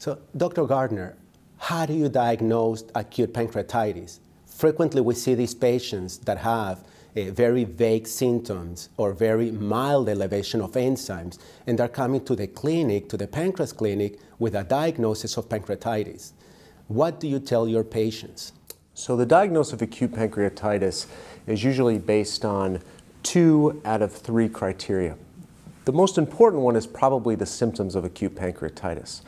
So, Dr. Gardner, how do you diagnose acute pancreatitis? Frequently, we see these patients that have very vague symptoms or very mild elevation of enzymes, and they're coming to the clinic, to the pancreas clinic, with a diagnosis of pancreatitis. What do you tell your patients? So the diagnosis of acute pancreatitis is usually based on 2 out of 3 criteria. The most important one is probably the symptoms of acute pancreatitis.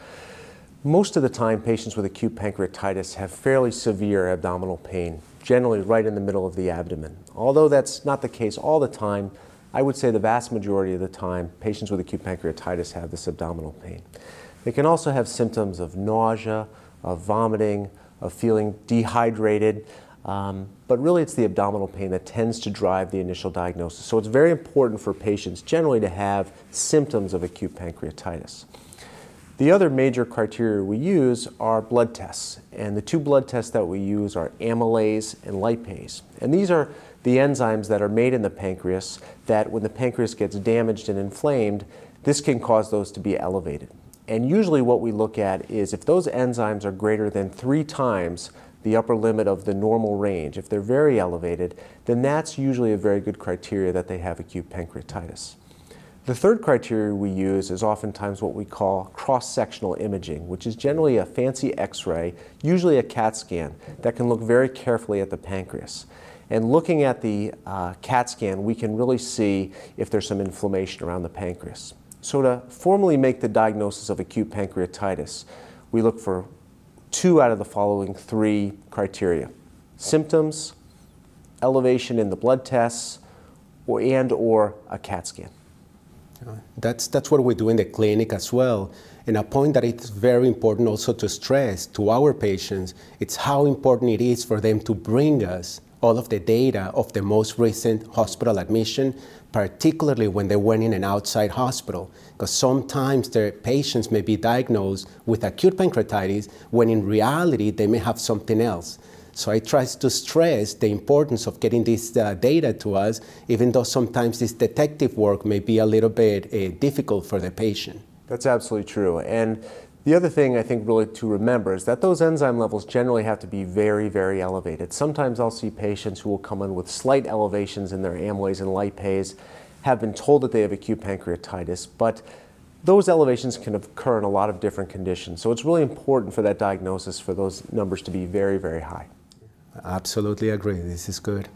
Most of the time, patients with acute pancreatitis have fairly severe abdominal pain, generally right in the middle of the abdomen. Although that's not the case all the time, I would say the vast majority of the time, patients with acute pancreatitis have this abdominal pain. They can also have symptoms of nausea, of vomiting, of feeling dehydrated, but really it's the abdominal pain that tends to drive the initial diagnosis. So it's very important for patients generally to have symptoms of acute pancreatitis. The other major criteria we use are blood tests, and the 2 blood tests that we use are amylase and lipase. And these are the enzymes that are made in the pancreas that when the pancreas gets damaged and inflamed, this can cause those to be elevated. And usually what we look at is if those enzymes are greater than 3 times the upper limit of the normal range, if they're very elevated, then that's usually a very good criteria that they have acute pancreatitis. The third criteria we use is oftentimes what we call cross-sectional imaging, which is generally a fancy X-ray, usually a CAT scan, that can look very carefully at the pancreas. And looking at the CAT scan, we can really see if there's some inflammation around the pancreas. So to formally make the diagnosis of acute pancreatitis, we look for 2 out of the following 3 criteria: symptoms, elevation in the blood tests, or a CAT scan. That's what we do in the clinic as well. And a point that it's very important also to stress to our patients, it's how important it is for them to bring us all of the data of the most recent hospital admission, particularly when they went in an outside hospital, because sometimes their patients may be diagnosed with acute pancreatitis when in reality they may have something else. So I try to stress the importance of getting this data to us, even though sometimes this detective work may be a little bit difficult for the patient. That's absolutely true. And the other thing I think really to remember is that those enzyme levels generally have to be very, very elevated. Sometimes I'll see patients who will come in with slight elevations in their amylase and lipase, have been told that they have acute pancreatitis, but those elevations can occur in a lot of different conditions. So it's really important for that diagnosis for those numbers to be very, very high. I absolutely agree. This is good.